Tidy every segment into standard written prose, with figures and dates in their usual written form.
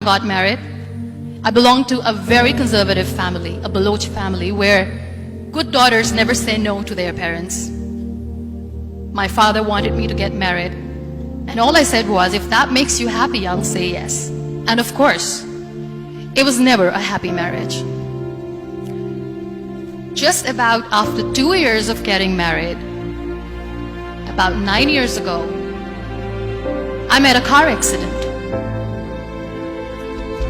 got married. I belong to a very conservative family, a Baloch family, where good daughters never say no to their parents. My father wanted me to get married, and all I said was, if that makes you happy, I'll say yes. And of course, it was never a happy marriage. Just about after 2 years of getting married, about 9 years ago, I met a car accident.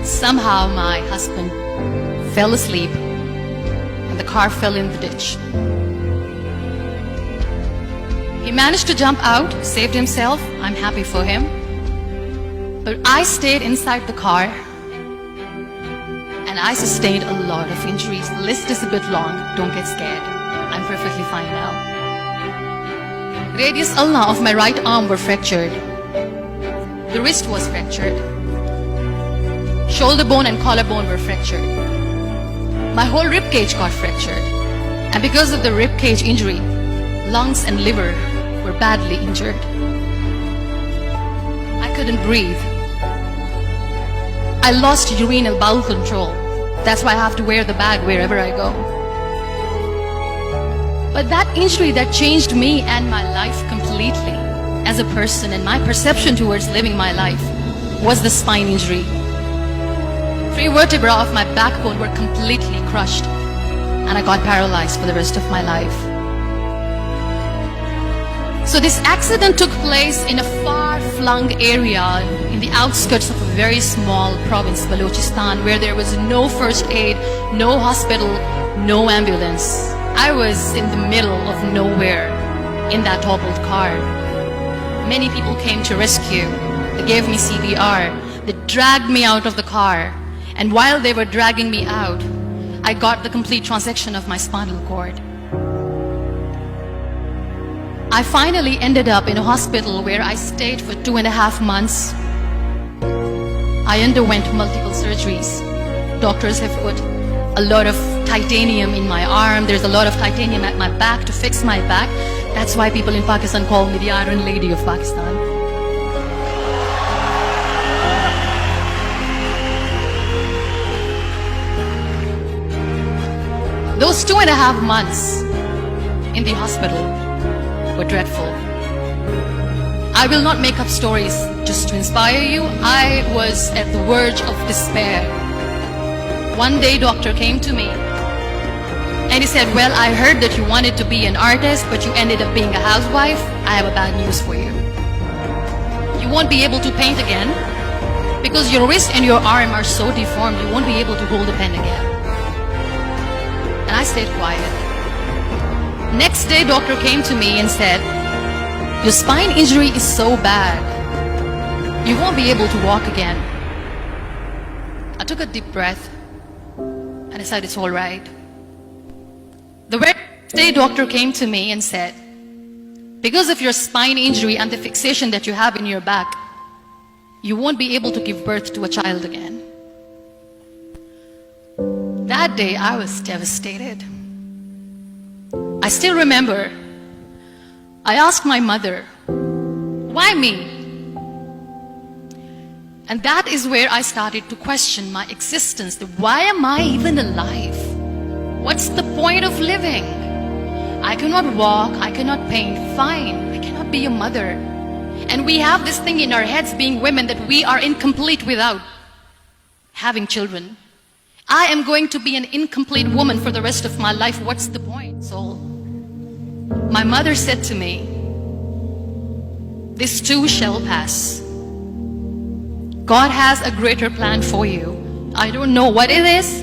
Somehow my husband fell asleep and the car fell in the ditch. He managed to jump out, saved himself. I'm happy for him. But I stayed inside the car and I sustained a lot of injuries. The list is a bit long. Don't get scared. I'm perfectly fine now. Radius ulna of my right arm were fractured. The wrist was fractured. Shoulder bone and collarbone were fractured. My whole rib cage got fractured. And because of the rib cage injury, lungs and liver were badly injured. I couldn't breathe. I lost urinary bowel control. That's why I have to wear the bag wherever I go. But that injury that changed me and my life completely as a person and my perception towards living my life was the spine injury. 3 vertebrae of my backbone were completely crushed and I got paralyzed for the rest of my life. So this accident took place in a far-flung area in the outskirts of a very small province, Balochistan, where there was no first aid, no hospital, no ambulance. I was in the middle of nowhere in that toppled car. Many people came to rescue. They gave me CPR. They dragged me out of the car. And while they were dragging me out, I got the complete transection of my spinal cord. I finally ended up in a hospital where I stayed for 2.5 months. I underwent multiple surgeries. Doctors have put a lot of titanium in my arm. There's a lot of titanium at my back to fix my back. That's why people in Pakistan call me the Iron Lady of Pakistan. Those 2.5 months in the hospital were dreadful. I will not make up stories just to inspire you. I was at the verge of despair. One day, doctor came to me and he said, well, I heard that you wanted to be an artist, but you ended up being a housewife. I have a bad news for you. You won't be able to paint again because your wrist and your arm are so deformed, you won't be able to hold a pen again. And I stayed quiet. Next day, doctor came to me and said, your spine injury is so bad, you won't be able to walk again. I took a deep breath and I said, it's all right. The very next day, doctor came to me and said, because of your spine injury and the fixation that you have in your back, you won't be able to give birth to a child again. That day, I was devastated. I still remember, I asked my mother, why me? And that is where I started to question my existence. Why am I even alive? What's the point of living? I cannot walk, I cannot paint, fine, I cannot be a mother. And we have this thing in our heads, being women, that we are incomplete without having children. I am going to be an incomplete woman for the rest of my life. What's the point? So my mother said to me, this too shall pass. God has a greater plan for you. I don't know what it is,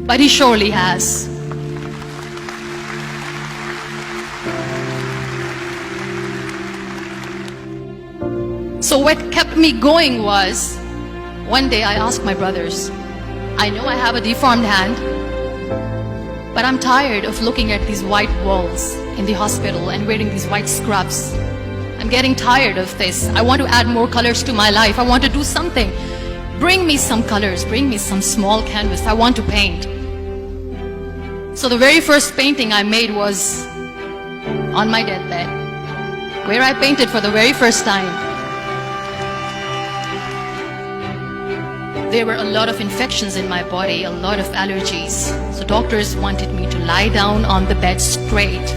but He surely has. So what kept me going was, one day I asked my brothers, I know I have a deformed hand, but I'm tired of looking at these white walls in the hospital and wearing these white scrubs. I'm getting tired of this. I want to add more colors to my life. I want to do something. Bring me some colors, bring me some small canvas. I want to paint. So the very first painting I made was on my deathbed, where I painted for the very first time. There were a lot of infections in my body, a lot of allergies. So doctors wanted me to lie down on the bed straight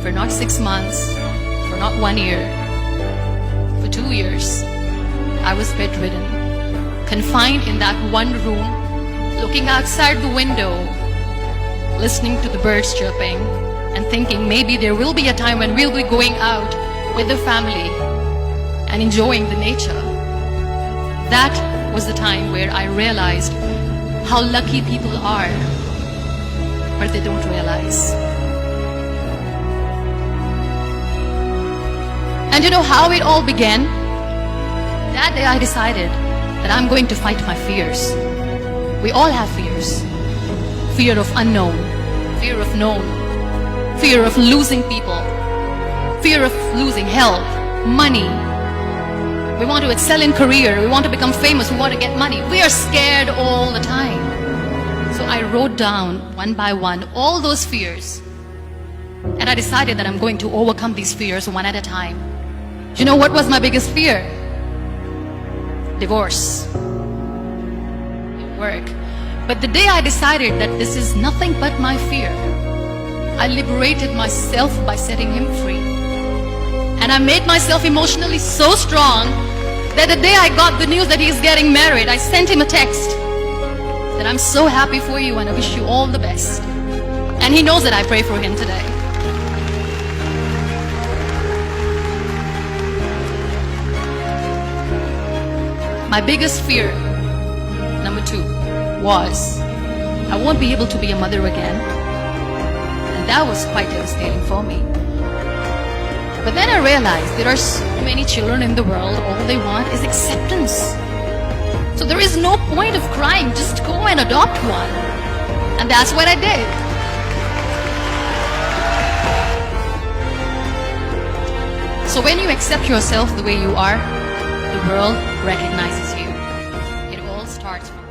for not 6 months, for not 1 year, for 2 years. I was bedridden, confined in that one room, looking outside the window, listening to the birds chirping, and thinking maybe there will be a time when we'll be going out with the family and enjoying the nature. That was the time where I realized how lucky people are, but they don't realize. And you know how it all began? That day I decided that I'm going to fight my fears. We all have fears. Fear of unknown, fear of known, fear of losing people, fear of losing health, money. We want to excel in career, we want to become famous, we want to get money. We are scared all the time. So I wrote down one by one all those fears. And I decided that I'm going to overcome these fears one at a time. You know what was my biggest fear? Divorce. Work. But the day I decided that this is nothing but my fear, I liberated myself by setting him free. And I made myself emotionally so strong that the day I got the news that he's getting married, I sent him a text that I'm so happy for you and I wish you all the best. And he knows that I pray for him today. My biggest fear, number 2, was I won't be able to be a mother again. And that was quite devastating for me. But then I realized there are so many children in the world, all they want is acceptance. So there is no point of crying, just go and adopt one. And that's what I did. So when you accept yourself the way you are, the world recognizes you. It all starts from